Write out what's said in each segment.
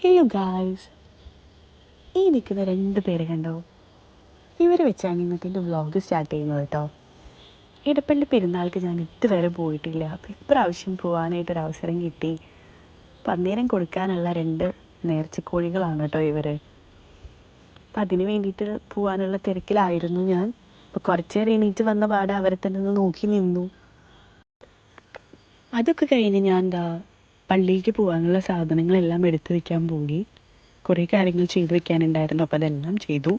Hello guys, ഈ നിൽക്കുന്ന രണ്ട് പേരെ കണ്ടോ? ഇവരെ വെച്ചാണ് ഇന്നത്തെ എൻ്റെ വ്ളോഗ് സ്റ്റാർട്ട് ചെയ്യുന്നത് കേട്ടോ. ഇടപ്പള്ളി പെരുന്നാൾക്ക് ഞാൻ ഇതുവരെ പോയിട്ടില്ല. അപ്പോൾ ഇപ്രാവശ്യം പോകാനായിട്ടൊരവസരം കിട്ടി. അപ്പം അന്നേരം കൊടുക്കാനുള്ള രണ്ട് നേർച്ചക്കോഴികളാണ് കേട്ടോ ഇവർ. അപ്പം അതിന് വേണ്ടിയിട്ട് പോകാനുള്ള തിരക്കിലായിരുന്നു ഞാൻ. അപ്പോൾ കുറച്ച് നേരം എണീറ്റ് വന്ന പാടെ അവരെ തന്നെ ഒന്ന് നോക്കി നിന്നു. അതൊക്കെ കഴിഞ്ഞ് ഞാൻ പള്ളിക്ക് പോകാനുള്ള സാധനങ്ങളെല്ലാം എടുത്തു വയ്ക്കാൻ പോയി. കുറേ കാര്യങ്ങൾ ചെയ്തു വെക്കാനുണ്ടായിരുന്നു, അപ്പോൾ അതെല്ലാം ചെയ്തു.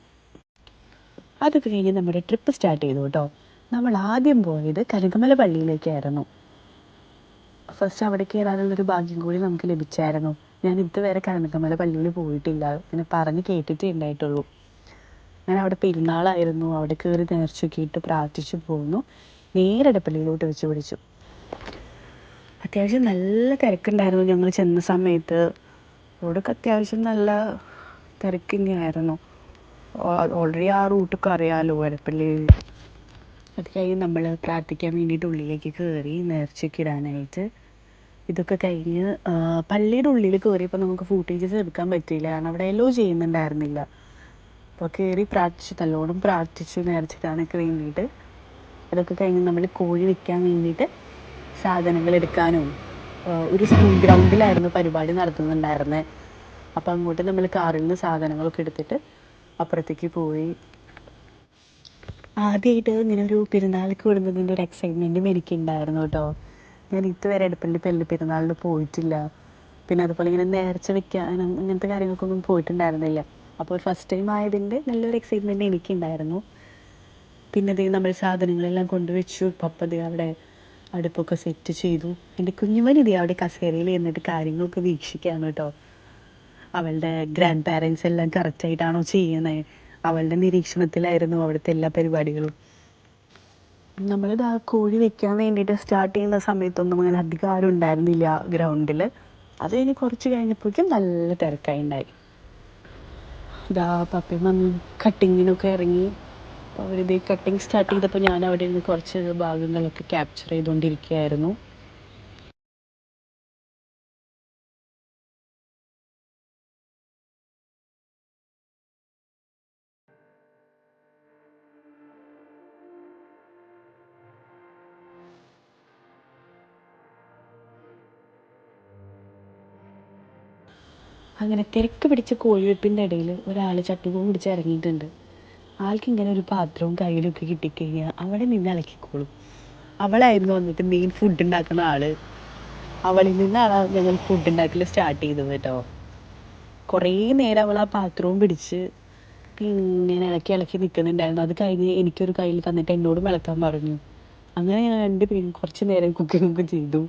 അതൊക്കെ കഴിഞ്ഞ് നമ്മുടെ ട്രിപ്പ് സ്റ്റാർട്ട് ചെയ്തു കേട്ടോ. നമ്മൾ ആദ്യം പോയത് കനകമല പള്ളിയിലേക്കായിരുന്നു. ഫസ്റ്റ് അവിടെ കയറാനുള്ളൊരു ഭാഗ്യം കൂടി നമുക്ക് ലഭിച്ചായിരുന്നു. ഞാൻ ഇതുവരെ കനകമല പള്ളിയിൽ പോയിട്ടില്ല, ഇങ്ങനെ പറഞ്ഞ് കേട്ടിട്ടേ ഉണ്ടായിട്ടുള്ളൂ. ഞാൻ അവിടെ പെരുന്നാളായിരുന്നു, അവിടെ കയറി നേർച്ചയൊക്കെ ഇട്ട് പ്രാർത്ഥിച്ചു പോന്നു. നേരെ ഇടപ്പള്ളിയിലോട്ട് വെച്ച് പിടിച്ചു. അത്യാവശ്യം നല്ല തിരക്കുണ്ടായിരുന്നു ഞങ്ങൾ ചെന്ന സമയത്ത്. റോഡൊക്കെ അത്യാവശ്യം നല്ല തിരക്ക് തന്നെയായിരുന്നു. ഓൾറെഡി ആ റൂട്ടൊക്കെ അറിയാമല്ലോ, എടപ്പള്ളി. അത് കഴിഞ്ഞ് നമ്മൾ പ്രാർത്ഥിക്കാൻ വേണ്ടിയിട്ട് ഉള്ളിലേക്ക് കയറി നേർച്ചയൊക്കെ ഇടാനായിട്ട്. ഇതൊക്കെ കഴിഞ്ഞ് പള്ളിയുടെ ഉള്ളിൽ കയറിയപ്പോൾ നമുക്ക് ഫൂട്ടേജസ് എടുക്കാൻ പറ്റിയില്ല, കാരണം അവിടെ എല്ലോ ചെയ്യുന്നുണ്ടായിരുന്നില്ല. അപ്പോൾ കയറി പ്രാർത്ഥിച്ചു, നല്ലോണം പ്രാർത്ഥിച്ചു നേർച്ചിടാനൊക്കെ വേണ്ടിയിട്ട്. അതൊക്കെ കഴിഞ്ഞ് നമ്മൾ കോഴി വെക്കാൻ വേണ്ടിയിട്ട് സാധനങ്ങൾ എടുക്കാനും, ഒരു സ്കൂൾ ഗ്രൗണ്ടിലായിരുന്നു പരിപാടി നടത്തുന്നുണ്ടായിരുന്നത്. അപ്പോൾ അങ്ങോട്ട് നമ്മൾ കാറിൽ നിന്ന് സാധനങ്ങളൊക്കെ എടുത്തിട്ട് അപ്പുറത്തേക്ക് പോയി. ആദ്യമായിട്ട് ഇങ്ങനെ ഒരു പെരുന്നാൾക്ക് വിടുന്നതിൻ്റെ ഒരു എക്സൈറ്റ്മെൻറ്റും എനിക്കുണ്ടായിരുന്നു കേട്ടോ. ഞാൻ ഇതുവരെ എടപ്പള്ളി പെരുന്നാളിന് പോയിട്ടില്ല. പിന്നെ അതുപോലെ ഇങ്ങനെ നേർച്ച വെക്കാൻ അങ്ങനത്തെ കാര്യങ്ങൾക്കൊന്നും പോയിട്ടുണ്ടായിരുന്നില്ല. അപ്പോൾ ഫസ്റ്റ് ടൈം ആയതിൻ്റെ നല്ലൊരു എക്സൈറ്റ്മെൻറ്റ് എനിക്കുണ്ടായിരുന്നു. പിന്നെ അതേ നമ്മൾ സാധനങ്ങളെല്ലാം കൊണ്ടുവച്ചു. പപ്പത് അവിടെ അടുപ്പൊക്കെ സെറ്റ് ചെയ്തു. എൻ്റെ കുഞ്ഞുമനിതേ അവിടെ കസേരയിൽ എന്നിട്ട് കാര്യങ്ങളൊക്കെ വീക്ഷിക്കുകയാണ് കേട്ടോ. അവളുടെ ഗ്രാൻഡ് പാരൻസ് എല്ലാം കറക്റ്റായിട്ടാണോ ചെയ്യുന്നത്, അവളുടെ നിരീക്ഷണത്തിലായിരുന്നു അവിടുത്തെ എല്ലാ പരിപാടികളും. നമ്മളിത് ആ കോഴി വെക്കാൻ വേണ്ടിയിട്ട് സ്റ്റാർട്ട് ചെയ്യുന്ന സമയത്തൊന്നും അങ്ങനെ അധികം ആരും ഉണ്ടായിരുന്നില്ല ഗ്രൗണ്ടിൽ. അത് കഴിഞ്ഞ് കുറച്ച് കഴിഞ്ഞപ്പോഴേക്കും നല്ല തിരക്കായി ഉണ്ടായി. ഇതാ പപ്പയും മമ്മിയും കട്ടിങ്ങിനൊക്കെ ഇറങ്ങി. അപ്പോൾ അവരിത് കട്ടിങ് സ്റ്റാർട്ട് ചെയ്തപ്പോൾ ഞാൻ അവിടെ നിന്ന് കുറച്ച് ഭാഗങ്ങളൊക്കെ ക്യാപ്ചർ ചെയ്തുകൊണ്ടിരിക്കുകയായിരുന്നു. അങ്ങനെ തിരക്ക് പിടിച്ച കോഴിവെപ്പിൻ്റെ ഇടയിൽ ഒരാൾ ചട്ടുകവും പിടിച്ച് ഇറങ്ങിയിട്ടുണ്ട്. ആൾക്കിങ്ങനെ ഒരു പാത്രവും കയ്യിലൊക്കെ കിട്ടിക്കഴിഞ്ഞാൽ അവിടെ നിന്ന് ഇളക്കിക്കോളും. അവളായിരുന്നു വന്നിട്ട് മെയിൻ ഫുഡ് ഉണ്ടാക്കുന്ന ആൾ. അവളിൽ നിന്നാണ് ഞങ്ങൾ ഫുഡ് ഉണ്ടാക്കൽ സ്റ്റാർട്ട് ചെയ്തത് കേട്ടോ. കുറേ നേരം അവൾ ആ പാത്രവും പിടിച്ച് ഇങ്ങനെ ഇളക്കി ഇളക്കി നിൽക്കുന്നുണ്ടായിരുന്നു. അത് കഴിഞ്ഞ് എനിക്കൊരു കയ്യിൽ തന്നിട്ട് എന്നോടും ഇളക്കാൻ പറഞ്ഞു. അങ്ങനെ ഞാൻ രണ്ടുപേരും കുറച്ച് നേരം കുക്കിങ്ങൊക്കെ ചെയ്തു.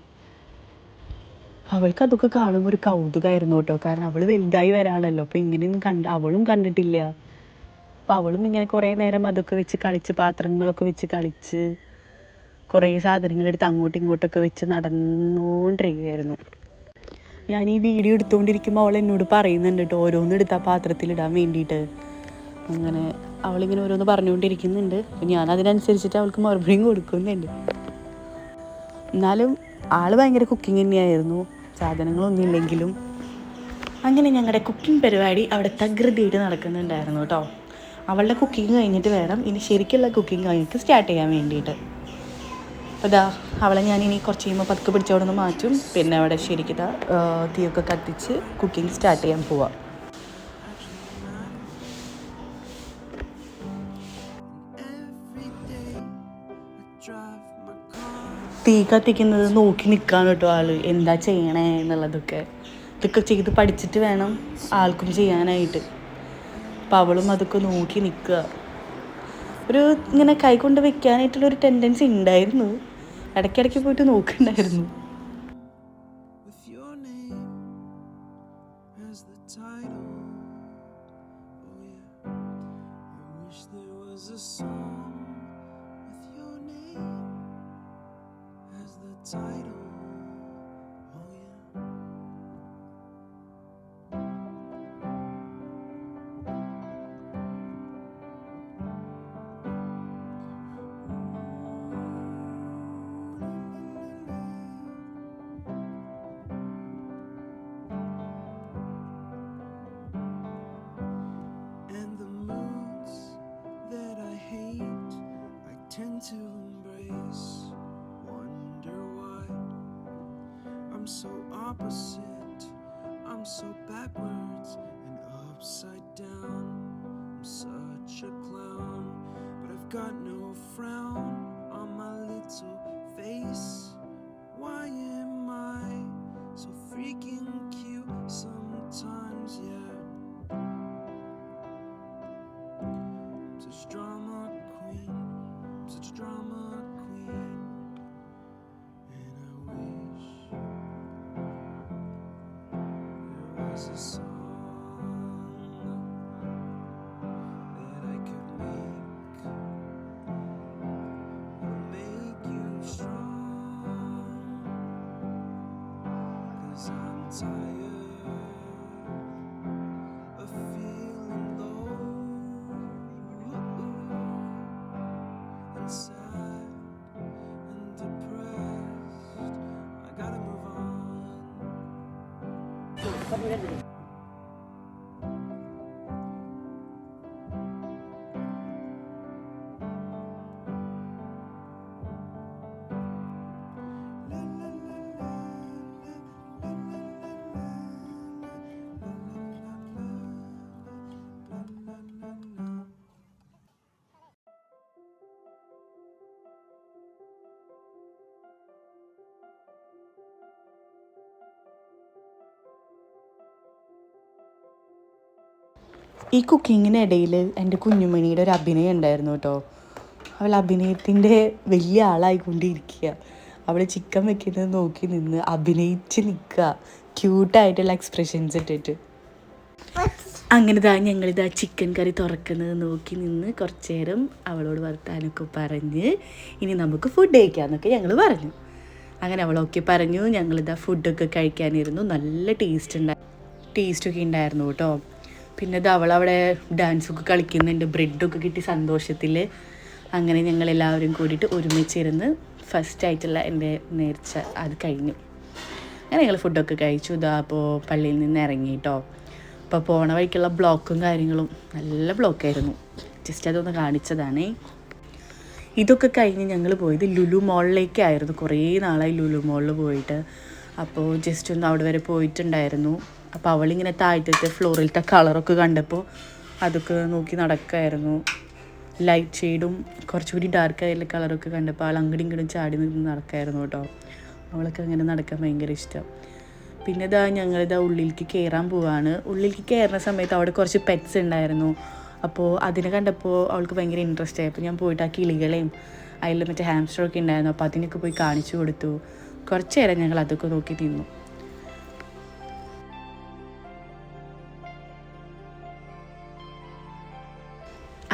അവൾക്ക് അതൊക്കെ കാണുമ്പോൾ ഒരു കൗതുകമായിരുന്നു കേട്ടോ, കാരണം അവൾ വലുതായി വരാണല്ലോ. അപ്പോൾ ഇങ്ങനെയൊന്നും അവളും കണ്ടിട്ടില്ല. അപ്പോൾ അവളും ഇങ്ങനെ കുറേ നേരം അതൊക്കെ വെച്ച് കളിച്ച്, പാത്രങ്ങളൊക്കെ വെച്ച് കളിച്ച്, കുറേ സാധനങ്ങളെടുത്ത് അങ്ങോട്ടും ഇങ്ങോട്ടൊക്കെ വെച്ച് നടന്നുകൊണ്ടിരിക്കുകയായിരുന്നു. ഞാൻ ഈ വീഡിയോ എടുത്തുകൊണ്ടിരിക്കുമ്പോൾ അവൾ എന്നോട് പറയുന്നുണ്ട് കേട്ടോ, ഓരോന്നും എടുത്ത് ആ പാത്രത്തിലിടാൻ വേണ്ടിയിട്ട്. അങ്ങനെ അവളിങ്ങനെ ഓരോന്ന് പറഞ്ഞുകൊണ്ടിരിക്കുന്നുണ്ട്. അപ്പം ഞാൻ അതിനനുസരിച്ചിട്ട് അവൾക്ക് മറുപടിയും കൊടുക്കുന്നുണ്ട്. എന്നാലും ആൾ ഭയങ്കര കുക്കിംഗ് തന്നെയായിരുന്നു, സാധനങ്ങളൊന്നും ഇല്ലെങ്കിലും. അങ്ങനെ ഞങ്ങളുടെ കുക്കിംഗ് പരിപാടി അവിടെ തകൃതിയായിട്ട് നടക്കുന്നുണ്ടായിരുന്നു കേട്ടോ. അവളുടെ കുക്കിംഗ് കഴിഞ്ഞിട്ട് വേണം ഇനി ശരിക്കുള്ള കുക്കിംഗ് കഴിഞ്ഞിട്ട് സ്റ്റാർട്ട് ചെയ്യാൻ വേണ്ടിയിട്ട്. അപ്പോൾ ഇതാ അവളെ ഞാനിനി കുറച്ച് കഴിയുമ്പോൾ പതുക്കെ പിടിച്ചവിടെ നിന്ന് മാറ്റും. പിന്നെ അവിടെ ശരിക്കും തീയൊക്കെ കത്തിച്ച് കുക്കിംഗ് സ്റ്റാർട്ട് ചെയ്യാൻ പോവാം. തീ കത്തിക്കുന്നത് നോക്കി നിൽക്കാൻ കേട്ടോ ആൾ, എന്താ ചെയ്യണേ എന്നുള്ളതൊക്കെ. ഇതൊക്കെ ചെയ്ത് പഠിച്ചിട്ട് വേണം ആൾക്കും ചെയ്യാനായിട്ട്. അപ്പം അവളും അതൊക്കെ നോക്കി നിൽക്കുക. ഒരു ഇങ്ങനെ കൈ കൊണ്ട് വെക്കാനായിട്ടുള്ളൊരു ടെൻഡൻസി ഉണ്ടായിരുന്നു. ഇടയ്ക്കിടയ്ക്ക് പോയിട്ട് നോക്കുന്നുണ്ടായിരുന്നു. opposite. I'm so backwards and upside down. I'm such a clown, but I've got no frown on my little face. Why am I so freaking cute sometimes? Yeah, I'm such drama queen, I'm such drama queen, and I wish there was a song that I could make that'll make you strong. 'Cause I'm tired of feeling low and sad and depressed. I gotta move on. ഈ കുക്കിങ്ങിനിടയിൽ എൻ്റെ കുഞ്ഞുമണിയുടെ ഒരു അഭിനയം ഉണ്ടായിരുന്നു കേട്ടോ. അവൾ അഭിനയത്തിൻ്റെ വലിയ ആളായിക്കൊണ്ടിരിക്കുക. അവൾ chicken വെക്കുന്നത് നോക്കി നിന്ന് അഭിനയിച്ച് നിൽക്കുക, ക്യൂട്ടായിട്ടുള്ള എക്സ്പ്രഷൻസ് ഇട്ടിട്ട്. അങ്ങനെ ഞങ്ങളിതാ ചിക്കൻ കറി തുറക്കുന്നത് നോക്കി നിന്ന് കുറച്ച് നേരം അവളോട് വർത്താനൊക്കെ പറഞ്ഞ് ഇനി നമുക്ക് ഫുഡ് കഴിക്കാമെന്നൊക്കെ ഞങ്ങൾ പറഞ്ഞു. അങ്ങനെ അവളൊക്കെ പറഞ്ഞു. ഞങ്ങളിതാ ഫുഡൊക്കെ കഴിക്കാനിരുന്നു. നല്ല ടേസ്റ്റൊക്കെ ഉണ്ടായിരുന്നു കേട്ടോ. പിന്നെ ഇത് അവളവിടെ ഡാൻസൊക്കെ കളിക്കുന്നുണ്ട്, ബ്രെഡൊക്കെ കിട്ടി സന്തോഷത്തിൽ. അങ്ങനെ ഞങ്ങളെല്ലാവരും കൂടിയിട്ട് ഒരുമിച്ചിരുന്ന് ഫസ്റ്റായിട്ടുള്ള എൻ്റെ നേർച്ച അത് കഴിഞ്ഞു. അങ്ങനെ ഞങ്ങൾ ഫുഡൊക്കെ കഴിച്ചു. ഇതാ അപ്പോൾ പള്ളിയിൽ നിന്ന് ഇറങ്ങി കേട്ടോ. അപ്പോൾ പോണ വഴിക്കുള്ള ബ്ലോക്കും കാര്യങ്ങളും നല്ല ബ്ലോക്കായിരുന്നു. ജസ്റ്റ് അതൊന്ന് കാണിച്ചതാണേ. ഇതൊക്കെ കഴിഞ്ഞ് ഞങ്ങൾ പോയത് ലുലു മോളിലേക്കായിരുന്നു. കുറേ നാളായി ലുലു മോളിൽ പോയിട്ട്. അപ്പോൾ ജസ്റ്റ് ഒന്ന് അവിടെ വരെ പോയിട്ടുണ്ടായിരുന്നു. അപ്പോൾ അവളിങ്ങനെ താഴത്തെ ഫ്ലോറിലത്തെ കളറൊക്കെ കണ്ടപ്പോൾ അതൊക്കെ നോക്കി നടക്കുമായിരുന്നു. ലൈറ്റ് ഷെയ്ഡും കുറച്ചുകൂടി ഡാർക്കായുള്ള കളറൊക്കെ കണ്ടപ്പോൾ അവൾ അങ്ങോട്ടും ഇങ്ങോട്ടും ചാടി നിന്ന് നടക്കുമായിരുന്നു കേട്ടോ. അവളൊക്കെ അങ്ങനെ നടക്കാൻ ഭയങ്കര ഇഷ്ടം. പിന്നെ ഞങ്ങളിതാ ഉള്ളിലേക്ക് കയറാൻ പോവാണ്. ഉള്ളിലേക്ക് കയറുന്ന സമയത്ത് അവിടെ കുറച്ച് പെറ്റ്സ് ഉണ്ടായിരുന്നു. അപ്പോൾ അതിനെ കണ്ടപ്പോൾ അവൾക്ക് ഭയങ്കര ഇൻട്രസ്റ്റ് ആയി. അപ്പോൾ ഞാൻ പോയിട്ട് ആ കിളികളെയും അതിൽ മറ്റേ ഹാംസ്റ്ററൊക്കെ ഉണ്ടായിരുന്നു. അപ്പോൾ അതിനൊക്കെ പോയി കാണിച്ചു കൊടുത്തു. കുറച്ച് നേരം ഞങ്ങൾ അതൊക്കെ നോക്കി തിന്നു.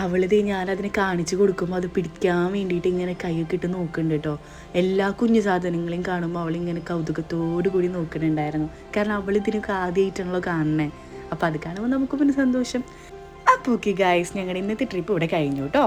അവളിത് ഞാനതിനെ കാണിച്ചു കൊടുക്കുമ്പോൾ അത് പിടിക്കാൻ വേണ്ടിയിട്ട് ഇങ്ങനെ കൈയൊക്കെ ഇട്ട് നോക്കുന്നുണ്ട് കേട്ടോ. എല്ലാ കുഞ്ഞു സാധനങ്ങളെയും കാണുമ്പോൾ അവളിങ്ങനെ കൗതുകത്തോടു കൂടി നോക്കുന്നുണ്ടായിരുന്നു. കാരണം അവളിതിനൊക്കെ ആദ്യമായിട്ടാണല്ലോ കാണണേ. അപ്പോൾ അത് കാണുമ്പോൾ നമുക്ക് പിന്നെ സന്തോഷം. അപ്പോൾ ഓക്കെ ഗായ്സ്, ഞങ്ങളുടെ ഇന്നത്തെ ട്രിപ്പ് ഇവിടെ കഴിഞ്ഞു കേട്ടോ.